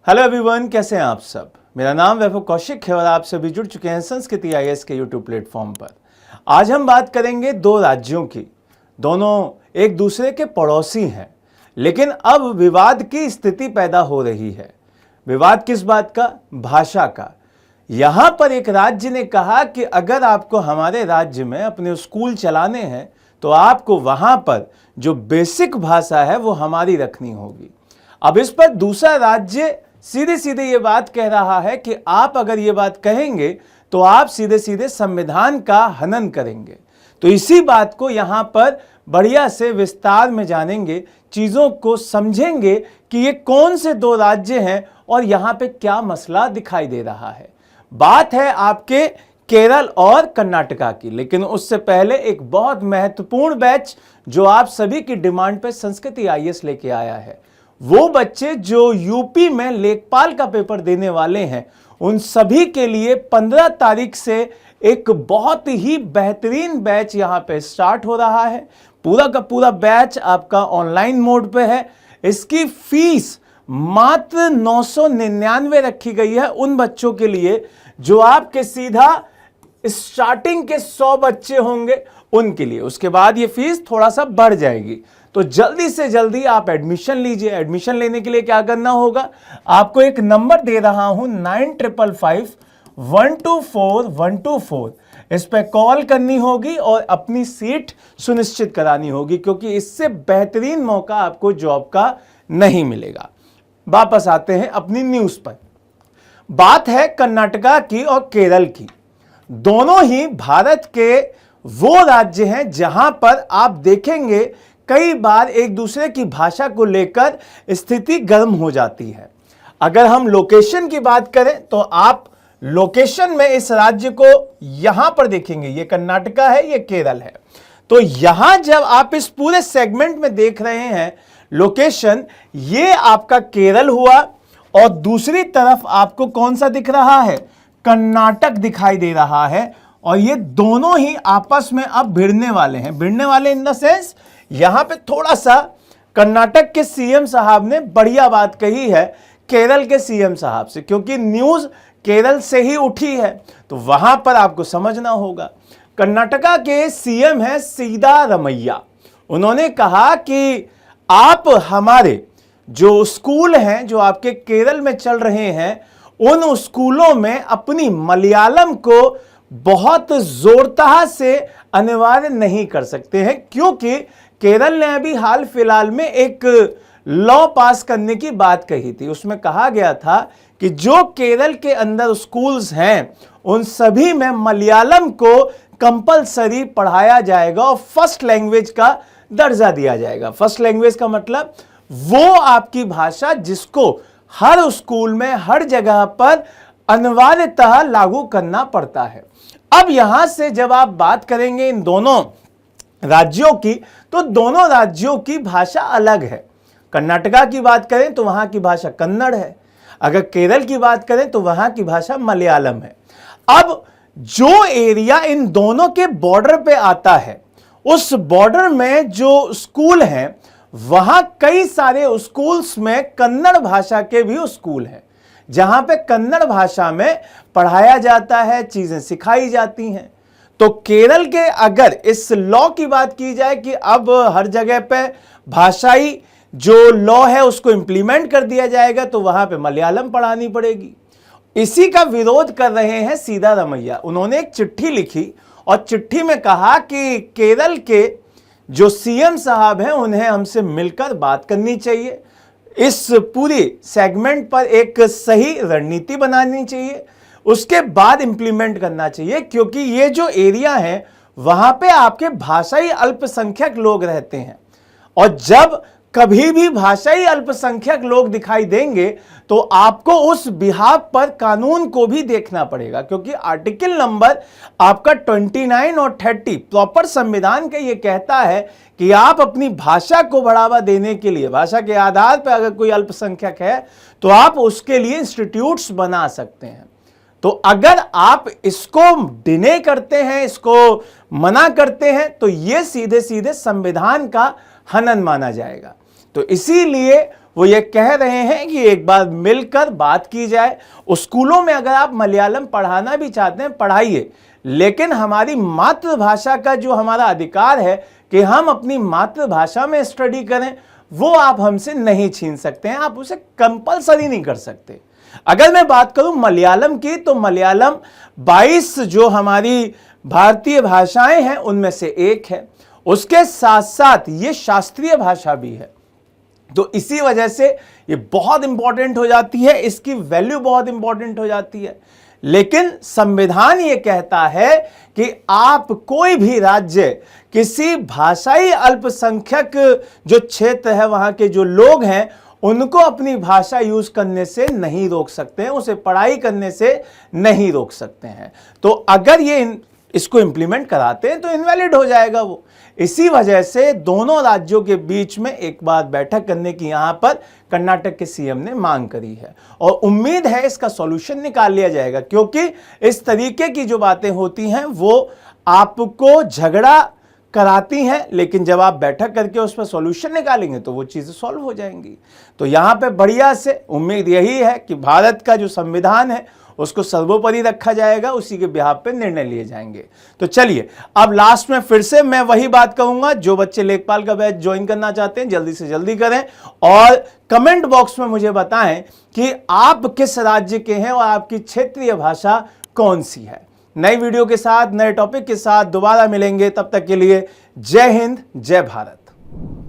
Hello everyone, कैसे हैं आप सब। मेरा नाम वैभव कौशिक है और आप सभी जुड़ चुके हैं संस्कृति IAS के यूट्यूब प्लेटफॉर्म पर। आज हम बात करेंगे दो राज्यों की। दोनों एक दूसरे के पड़ोसी हैं, लेकिन अब विवाद की स्थिति पैदा हो रही है। विवाद किस बात का? भाषा का। यहां पर एक राज्य ने कहा कि अगर आपको हमारे राज्य में अपने स्कूल चलाने हैं तो आपको वहां पर जो बेसिक भाषा है वो हमारी रखनी होगी। अब इस पर दूसरा राज्य सीधे सीधे ये बात कह रहा है कि आप अगर ये बात कहेंगे तो आप सीधे सीधे संविधान का हनन करेंगे। तो इसी बात को यहां पर बढ़िया से विस्तार में जानेंगे, चीजों को समझेंगे कि ये कौन से दो राज्य हैं और यहां पे क्या मसला दिखाई दे रहा है। बात है आपके केरल और कर्नाटका की, लेकिन उससे पहले एक बहुत महत्वपूर्ण बैच जो आप सभी की डिमांड पे संस्कृति IAS लेके आया है। वो बच्चे जो यूपी में लेखपाल का पेपर देने वाले हैं, उन सभी के लिए 15 तारीख से एक बहुत ही बेहतरीन बैच यहां पे स्टार्ट हो रहा है। पूरा का पूरा बैच आपका ऑनलाइन मोड पे है। इसकी फीस मात्र 999 रखी गई है उन बच्चों के लिए जो आपके सीधा स्टार्टिंग के 100 बच्चे होंगे उनके लिए। उसके बाद ये फीस थोड़ा सा बढ़ जाएगी। तो जल्दी से जल्दी आप एडमिशन लीजिए। एडमिशन लेने के लिए क्या करना होगा? आपको एक नंबर दे रहा हूं 9555124124। इस पे कॉल करनी होगी और अपनी सीट सुनिश्चित करानी होगी, क्योंकि इससे बेहतरीन मौका आपको जॉब का नहीं मिलेगा। वापस आते हैं अपनी न्यूज पर। बात है कर्नाटका की और केरल की। दोनों ही भारत के वो राज्य हैं जहां पर आप देखेंगे कई बार एक दूसरे की भाषा को लेकर स्थिति गर्म हो जाती है। अगर हम लोकेशन की बात करें तो आप लोकेशन में इस राज्य को यहां पर देखेंगे, ये कर्नाटका है, ये केरल है। तो यहां जब आप इस पूरे सेगमेंट में देख रहे हैं लोकेशन, ये आपका केरल हुआ और दूसरी तरफ आपको कौन सा दिख रहा है? कर्नाटक दिखाई दे रहा है। और ये दोनों ही आपस में अब भिड़ने वाले हैं। भिड़ने वाले इन द सेंस, यहां पे थोड़ा सा कर्नाटक के CM साहब ने बढ़िया बात कही है केरल के CM साहब से, क्योंकि न्यूज केरल से ही उठी है तो वहां पर आपको समझना होगा। कर्नाटका के CM है सिद्धारमैया। उन्होंने कहा कि आप हमारे जो स्कूल हैं जो आपके केरल में चल रहे हैं, उन स्कूलों में अपनी मलयालम को बहुत जोरदार से अनिवार्य नहीं कर सकते हैं, क्योंकि केरल ने अभी हाल फिलहाल में एक लॉ पास करने की बात कही थी। उसमें कहा गया था कि जो केरल के अंदर स्कूल्स हैं उन सभी में मलयालम को कंपलसरी पढ़ाया जाएगा और फर्स्ट लैंग्वेज का दर्जा दिया जाएगा। फर्स्ट लैंग्वेज का मतलब वो आपकी भाषा जिसको हर स्कूल में हर जगह पर अनिवार्यतः लागू करना पड़ता है। अब यहां से जब आप बात करेंगे इन दोनों राज्यों की, तो दोनों राज्यों की भाषा अलग है। कर्नाटका की बात करें तो वहां की भाषा कन्नड़ है। अगर केरल की बात करें तो वहां की भाषा मलयालम है। अब जो एरिया इन दोनों के बॉर्डर पे आता है, उस बॉर्डर में जो स्कूल हैं, वहां कई सारे स्कूल्स में कन्नड़ भाषा के भी स्कूल हैं, जहां पे कन्नड़ भाषा में पढ़ाया जाता है, चीजें सिखाई जाती हैं। तो केरल के अगर इस लॉ की बात की जाए कि अब हर जगह पे भाषाई जो लॉ है उसको इंप्लीमेंट कर दिया जाएगा, तो वहां पे मलयालम पढ़ानी पड़ेगी। इसी का विरोध कर रहे हैं सिद्धारमैया। उन्होंने एक चिट्ठी लिखी और चिट्ठी में कहा कि केरल के जो CM साहब हैं उन्हें हमसे मिलकर बात करनी चाहिए। इस पूरी सेगमेंट पर एक सही रणनीति बनानी चाहिए, उसके बाद इंप्लीमेंट करना चाहिए, क्योंकि ये जो एरिया है वहां पे आपके भाषाई अल्पसंख्यक लोग रहते हैं। और जब कभी भी भाषाई अल्पसंख्यक लोग दिखाई देंगे तो आपको उस बिहाफ पर कानून को भी देखना पड़ेगा, क्योंकि आर्टिकल नंबर आपका 29 और 30 प्रॉपर संविधान का ये कहता है कि आप अपनी भाषा को बढ़ावा देने के लिए, भाषा के आधार पर अगर कोई अल्पसंख्यक है तो आप उसके लिए इंस्टीट्यूट्स बना सकते हैं। तो अगर आप इसको डिने करते हैं, इसको मना करते हैं, तो यह सीधे सीधे संविधान का हनन माना जाएगा। तो इसीलिए वो ये कह रहे हैं कि एक बार मिलकर बात की जाए। स्कूलों में अगर आप मलयालम पढ़ाना भी चाहते हैं पढ़ाइए, लेकिन हमारी मातृभाषा का जो हमारा अधिकार है कि हम अपनी मातृभाषा में स्टडी करें, वो आप हमसे नहीं छीन सकते हैं, आप उसे कंपलसरी नहीं कर सकते। अगर मैं बात करूं मलयालम की, तो मलयालम 22 जो हमारी भारतीय भाषाएं हैं उनमें से एक है। उसके साथ साथ ये शास्त्रीय भाषा भी है, तो इसी वजह से ये बहुत इंपॉर्टेंट हो जाती है, इसकी वैल्यू बहुत इंपॉर्टेंट हो जाती है। लेकिन संविधान ये कहता है कि आप कोई भी राज्य किसी भाषाई अल्पसंख्यक जो क्षेत्र है वहां के जो लोग हैं उनको अपनी भाषा यूज करने से नहीं रोक सकते हैं, उसे पढ़ाई करने से नहीं रोक सकते हैं। तो अगर ये इसको इंप्लीमेंट कराते हैं तो इनवैलिड हो जाएगा वो। इसी वजह से दोनों राज्यों के बीच में एक बार बैठक करने की यहां पर कर्नाटक के सीएम ने मांग करी है और उम्मीद है इसका सॉल्यूशन निकाल लिया जाएगा, क्योंकि इस तरीके की जो बातें होती हैं वो आपको झगड़ा कराती हैं, लेकिन जब आप बैठक करके उस पर सॉल्यूशन निकालेंगे तो वो चीजें सॉल्व हो जाएंगी। तो यहां पे बढ़िया से उम्मीद यही है कि भारत का जो संविधान है उसको सर्वोपरि रखा जाएगा, उसी के बिहाफ पे निर्णय लिए जाएंगे। तो चलिए अब लास्ट में फिर से मैं वही बात कहूंगा, जो बच्चे लेखपाल का बैच ज्वाइन करना चाहते हैं जल्दी से जल्दी करें और कमेंट बॉक्स में मुझे बताएं कि आप किस राज्य के हैं और आपकी क्षेत्रीय भाषा कौन सी है। नई वीडियो के साथ, नए टॉपिक के साथ दोबारा मिलेंगे, तब तक के लिए जय हिंद, जय भारत।